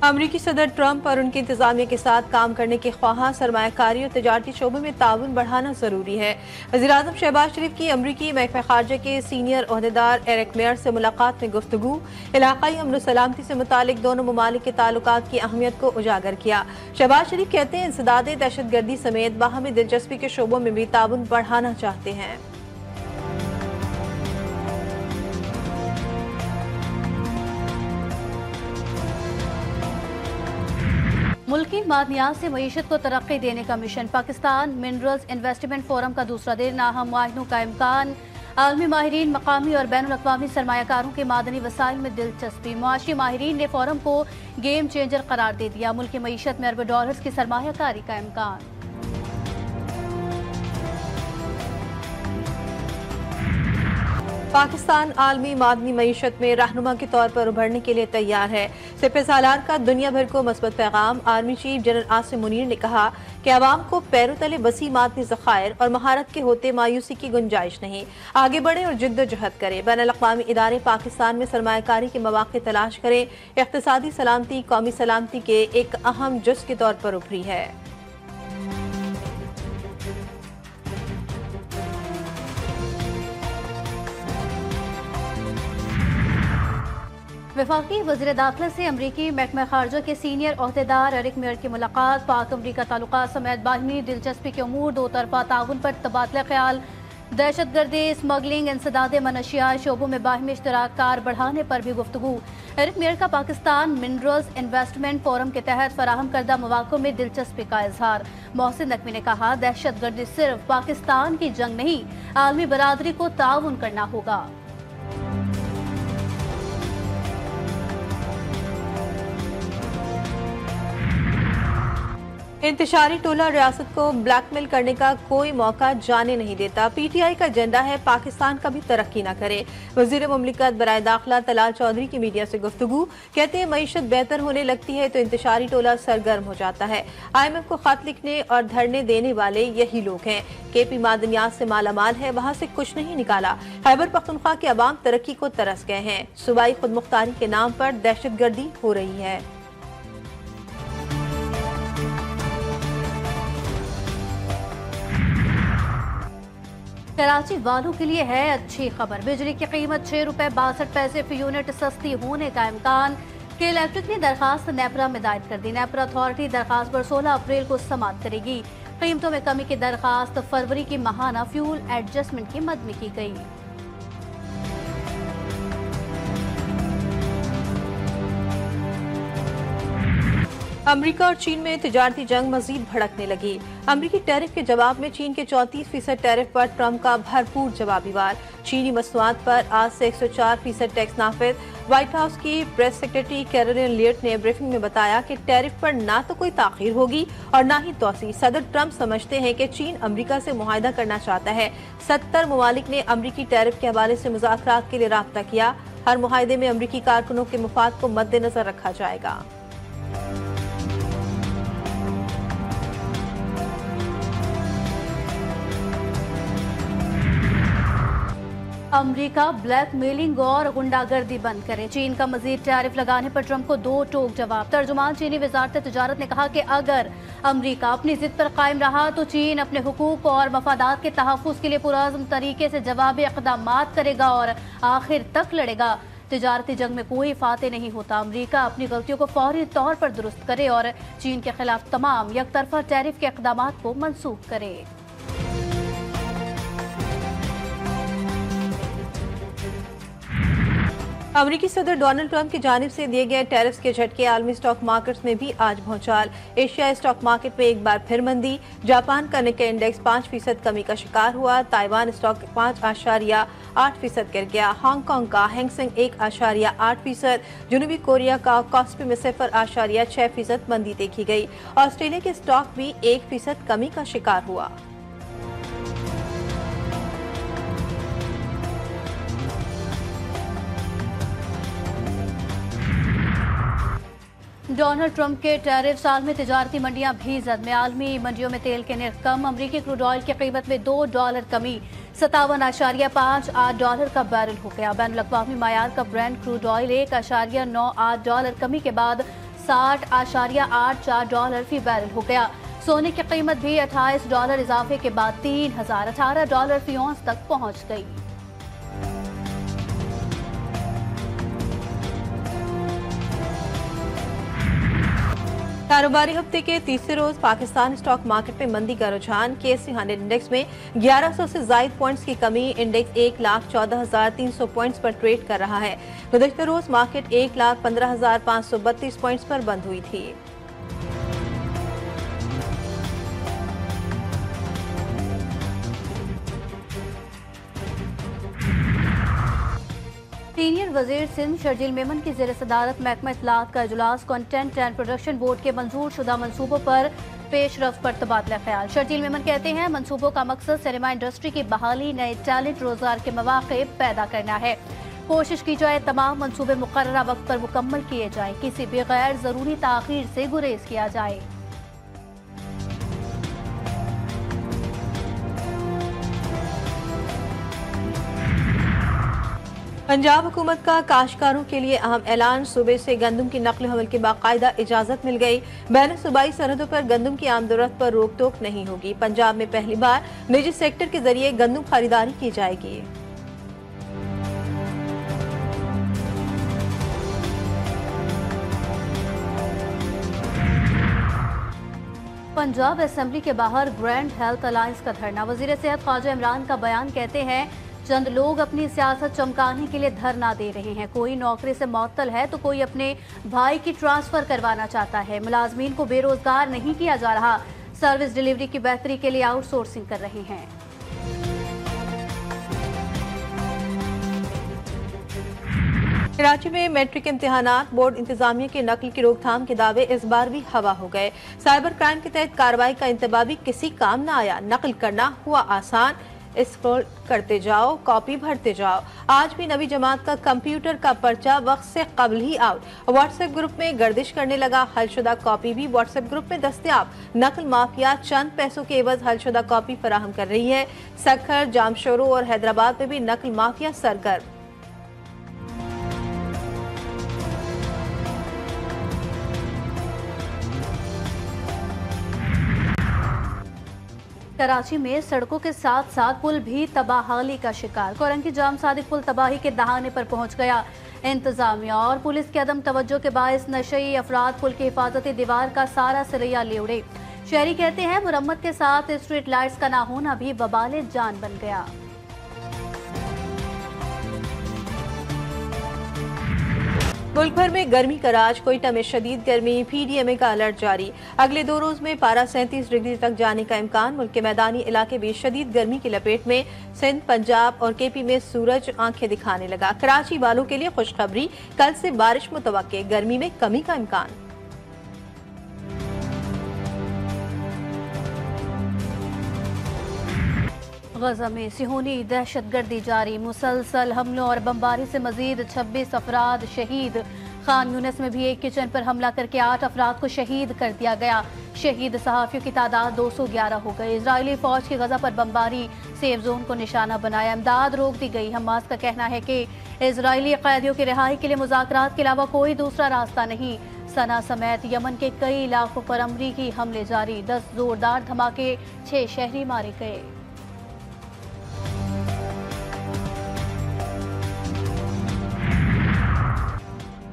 अमरीकी सदर ट्रंप और उनकी इंतजामिया के साथ काम करने के ख्वाहां सरमायाकारी और तजारती शोबे में ताउन बढ़ाना जरूरी है। वज़ीर-ए-आज़म शहबाज शरीफ की अमरीकी महकमा खारजा के सीनियर ओहदेदार एरिक मेयर से मुलाकात में गुफ्तगू इलाकाई अमन सलामती से मुतालिक दोनों ममालिक के ताल्लुकात की अहमियत को उजागर किया। शहबाज शरीफ कहते हैं इंसदाद दहशतगर्दी समेत बाहमी दिलचस्पी के शोबों में भी ताउन बढ़ाना चाहते हैं। मुल्की मादनियात से मईशत को तरक्की देने का mission. Pakistan minerals investment forum का दूसरा दिन नाहम मुआहिदों का इम्कान। आलमी माहिरीन, मकामी और बैनुल अक़वामी सरमायाकारों के मादनी वसाइल में दिलचस्पी। मुआशी माहिरीन ने फोरम को गेम चेंजर करार दे दिया। मुल्की मईशत में अरबों डॉलर्स की सरमायाकारी का इम्कान। पाकिस्तान आलमी मादनी मईशत में रहनुमा के तौर पर उभरने के लिए तैयार है। सिपह सालार का दुनिया भर को मस्बत पैगाम। Army chief general Asim Munir ने कहा कि अवाम को पैरों तले वसी मादनी ज़खायर और महारत के होते मायूसी की गुंजाइश नहीं। आगे बढ़े और जिद्दोजहद करें। बैनुल-अक़वामी इदारे पाकिस्तान में सरमायाकारी के मौक़े तलाश करें। इक़्तिसादी सलामती कौमी सलामती के एक अहम जुज़ के तौर पर उभरी है। वफाकी वज़ीर दाखिला से अमरीकी महकमा खारजा के सीनियर ओहदेदार एरिक मेयर की मुलाकात। पाक अमरीका ताल्लुकात समेत बाहिमी दिलचस्पी के अमूर, दो तरफा ताउन पर तबादला ख्याल, दहशतगर्दी, स्मगलिंग, इंसदाद मनशियात शोबों में बाहिमी इश्तराक कार बढ़ाने पर भी गुफ्तगू। एरिक मेयर का पाकिस्तान मिनरल्स इन्वेस्टमेंट फोरम के तहत फराहम करदा मौक़ों में दिलचस्पी का इजहार। मोहसिन नकवी ने कहा दहशतगर्दी सिर्फ पाकिस्तान की जंग नहीं, आलमी बरादरी को ताउन करना होगा। इंतशारी टोला रियासत को ब्लैकमेल करने का कोई मौका जाने नहीं देता। PTI का एजेंडा है पाकिस्तान कभी तरक्की न करे। वजीर मुमलिकत बराए दाखिला तलाल चौधरी की मीडिया से गुफ्तगू। कहते हैं मईशत बेहतर होने लगती है तो इंतशारी टोला सरगर्म हो जाता है। IMF को खत लिखने और धरने देने वाले यही लोग हैं। KP मादनियात से मालामाल है, वहाँ से कुछ नहीं निकाला। खैबर पख्तूनख्वा के अवाम तरक्की को तरस गए हैं। सूबाई खुद मुख्तारी के नाम पर दहशतगर्दी हो रही है। कराची वालों के लिए है अच्छी खबर। बिजली की कीमत 6 रुपए 62 पैसे फी यूनिट सस्ती होने का इम्कान। के इलेक्ट्रिक ने दरखास्त नेपरा में दायर कर दी। नेपरा अथॉरिटी दरखास्त पर 16 अप्रैल को समाप्त करेगी। कीमतों में कमी की दरखास्त फरवरी की माहाना फ्यूल एडजस्टमेंट की मद में की गई। अमरीका और चीन में तिजारती जंग मजीद भड़कने लगी। अमरीकी टैरिफ के जवाब में चीन के 34% टैरिफ पर ट्रंप का भरपूर जवाबी वार। चीनी मसनूआत पर आज से 104% टैक्स नाफिज। व्हाइट हाउस की प्रेस सेक्रेटरी कैरोलिन लियट ने ब्रीफिंग में बताया कि टैरिफ पर ना तो कोई ताखीर होगी और ना ही तोसी। सदर ट्रंप समझते हैं कि चीन अमरीका से मुआहदा करना चाहता है। 70 ममालिक ने अमरीकी टैरिफ के हवाले से मुज़ाकरात के लिए राब्ता किया। हर मुआहदे में अमरीकी कारकुनों के मफाद को मद्देनजर रखा जाएगा। अमरीका ब्लैकमेलिंग और गुंडागर्दी बंद करे। चीन का मजीद टैरिफ लगाने पर ट्रंप को दो टोक जवाब। तर्जुमान चीनी वजारत तिजारत ने कहा कि अगर अमरीका अपनी जिद पर कायम रहा तो चीन अपने हुकूक और मफादात के तहफ़्फ़ुज़ के लिए पुरअज़्म तरीके से जवाबी इक़दामात करेगा और आखिर तक लड़ेगा। तिजारती जंग में कोई फाते नहीं होता। अमरीका अपनी गलतियों को फौरी तौर पर दुरुस्त करे और चीन के खिलाफ तमाम यकतरफा टैरिफ के इक़दामात को मनसूख करे। अमरीकी सदर डोनाल्ड ट्रंप की जानिब से दिए गए टैरिफ्स के झटके आलमी स्टॉक मार्केट्स में भी आज भौचाल। एशियाई स्टॉक मार्केट में एक बार फिर मंदी। जापान का निक्केई इंडेक्स 5% कमी का शिकार हुआ। ताइवान स्टॉक 5.8% गिर गया। हांगकांग का हैंगसेंग 1.8%। जनूबी कोरिया का कॉस्पी में 0.6% मंदी देखी गई। ऑस्ट्रेलिया के स्टॉक भी 1% कमी का शिकार हुआ। डोनाल्ड ट्रंप के टैरिफ साल में तिजारती मंडियां भी जद में। आलमी मंडियों में तेल के निर्ख कम। अमरीकी क्रूड ऑयल की कीमत में $2 कमी, $57.58 का बैरल हो गया। बैनुल-अक़वामी मायार का ब्रेंट क्रूड ऑयल $1.98 कमी के बाद $60.84 फी बैरल हो गया। सोने की कीमत भी $28 इजाफे के बाद $3018 फी औंस तक पहुंच गई। कारोबारी हफ्ते के तीसरे रोज पाकिस्तान स्टॉक मार्केट में मंदी का रुझान। KSE 100 इंडेक्स में 1100 से जायद पॉइंट्स की कमी। इंडेक्स 1,14,300 पॉइंट्स पर ट्रेड कर रहा है। गुज़श्ता रोज मार्केट 1,15,532 पॉइंट्स पर बंद हुई थी। सीनियर वजीर सिंध शर्जील मेमन की ज़ेर सदारत महकमा इत्तलाआत का इजलास कंटेंट एंड प्रोडक्शन बोर्ड के मंजूर शुदा मनसूबों पर पेशरफ्त पर तबादला ख्याल। शर्जील मेमन कहते हैं मंसूबों का मकसद सिनेमा इंडस्ट्री की बहाली, नए टैलेंट, रोजगार के मौके पैदा करना है। कोशिश की जाए तमाम मंसूबे मुकर्ररा वक्त पर मुकम्मल किए जाएं, किसी भी गैर जरूरी ताखीर से गुरेज किया जाए। पंजाब हुकूमत का काश्तकारों के लिए अहम ऐलान। सूबे से गंदम की नकल हमल की बाकायदा इजाजत मिल गई। बैन सूबाई सरहदों पर गंदम की आमदोरफ्त पर रोक टोक नहीं होगी। पंजाब में पहली बार निजी सेक्टर के जरिए गंदम खरीदारी की जाएगी। पंजाब असेंबली के बाहर ग्रैंड हेल्थ अलायंस का धरना। वजीर सेहत ख्वाजा इमरान का बयान कहते हैं चंद लोग अपनी सियासत चमकाने के लिए धरना दे रहे हैं। कोई नौकरी से मुअत्तल है तो कोई अपने भाई की ट्रांसफर करवाना चाहता है। मुलाजमीन को बेरोजगार नहीं किया जा रहा, सर्विस डिलीवरी की बेहतरी के लिए आउटसोर्सिंग कर रहे हैं। कराची में मैट्रिक इम्तिहानात, बोर्ड इंतजामिया के नकल की रोकथाम के दावे इस बार भी हवा हो गए। साइबर क्राइम के तहत कार्रवाई का इंतबा भी किसी काम न आया। नकल करना हुआ आसान, स्क्रॉल करते जाओ, कॉपी भरते जाओ। आज भी नवी जमात का कंप्यूटर का पर्चा वक्त से कबल ही आउट। व्हाट्सएप ग्रुप में गर्दिश करने लगा। हलशुदा कॉपी भी व्हाट्सएप ग्रुप में दस्तयाब। नकल माफिया चंद पैसों के एवज हलशुदा कॉपी फराहम कर रही है। सक्खर, जामशोरो और हैदराबाद में भी नकल माफिया सरगर्म। कराची में सड़कों के साथ साथ पुल भी तबाहाली का शिकार। कोरंगी जाम सादिक पुल तबाही के दहाने पर पहुंच गया। इंतजामिया और पुलिस के अदम तवज्जो के बायस नशई अफराद पुल की हिफाजती दीवार का सारा सरैया ले उड़े। शहरी कहते हैं मुरम्मत के साथ स्ट्रीट लाइट्स का ना होना भी वबाले जान बन गया। मुल्क भर में गर्मी का राज। कोयटा में शदीद गर्मी, PDMA का अलर्ट जारी। अगले 2 रोज में पारा 37 डिग्री तक जाने का इम्कान। मुल्क के मैदानी इलाके भी शदीद गर्मी की लपेट में। सिंध, पंजाब और KP में सूरज आंखें दिखाने लगा। कराची वालों के लिए खुशखबरी, कल से बारिश मुतवक्के, गर्मी में कमी का इम्कान। गजा में सिहोनी दहशतगर्दी जारी। मुसलसल हमलों और बमबारी से मजीद 26 अफराद शहीद। खान यूनिस में भी एक किचन पर हमला करके 8 अफराद को शहीद कर दिया गया। शहीद सहाफियों की तादाद 211 हो गई। इजरायली फौज की गजा पर बमबारी, सेफ जोन को निशाना बनाया। इमदाद रोक दी गई। हमास का कहना है कि इजरायली कैदियों की रिहाई के लिए मुज़ाकरात के अलावा कोई दूसरा रास्ता नहीं। सना समेत यमन के कई इलाकों पर अमरीकी हमले जारी। 10 जोरदार धमाके, 6 शहरी मारे गए।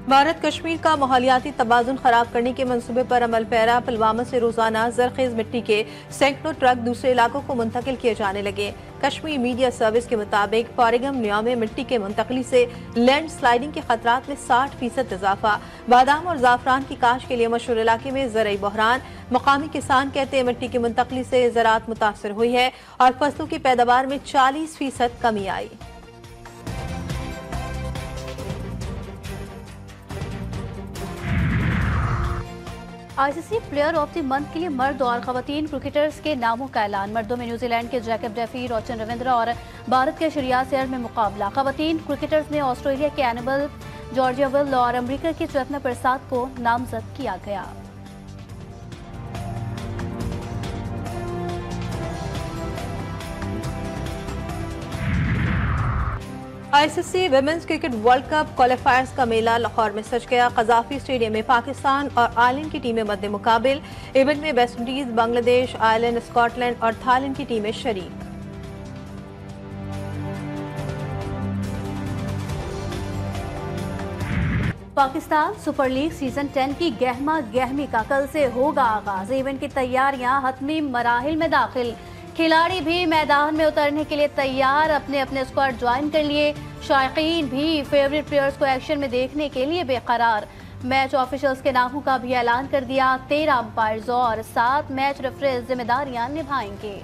भारत कश्मीर का माहौलियाती तवाज़ुन खराब करने के मंसूबे पर अमल पैरा। पुलवामा से रोजाना जरखेज मिट्टी के सैकड़ों ट्रक दूसरे इलाकों को मुंतकिल किए जाने लगे। कश्मीर मीडिया सर्विस के मुताबिक फॉरेगम न्या में मिट्टी के मुंतकली से लैंड स्लाइडिंग के खतरात में 60% इजाफा। बादाम और जाफरान की काश के लिए मशहूर इलाके में ज़रई बहरान। मकामी किसान कहते हैं मिट्टी की मुंतकली से ज़राअत मुतासर हुई है और फसलों की पैदावार में 40% कमी आई। ICC player of the month के लिए मर्द और खवातीन क्रिकेटर्स के नामों का ऐलान। मर्दों में न्यूजीलैंड के जैकब डेफी, रोचन रविंद्रा और भारत के श्रेयस अय्यर में मुकाबला। खवातीन क्रिकेटर्स में ऑस्ट्रेलिया के एनिबल, जॉर्जिया विल और अमेरिका की चेतना प्रसाद को नामजद किया गया। ICC women's cricket world cup क्वालिफायर्स का मेला लाहौर में सज गया। कजाफी स्टेडियम में पाकिस्तान और आयरलैंड की टीमें मद्दे मुकाबिल। इवेंट में West Indies, Bangladesh, Ireland, Scotland और थाईलैंड की टीमें शरीक। पाकिस्तान सुपर लीग सीजन 10 की गहमा गहमी का कल से होगा आगाज। इवेंट की तैयारियां हतमी मराहिल में दाखिल। खिलाड़ी भी मैदान में उतरने के लिए तैयार, अपने अपने स्क्वाड ज्वाइन कर लिए। शायकीन भी फेवरेट प्लेयर्स को एक्शन में देखने के लिए बेकरार। मैच ऑफिशियल्स के नामों का भी ऐलान कर दिया। 13 अंपायर्स और 7 मैच रेफरीज जिम्मेदारियां निभाएंगे।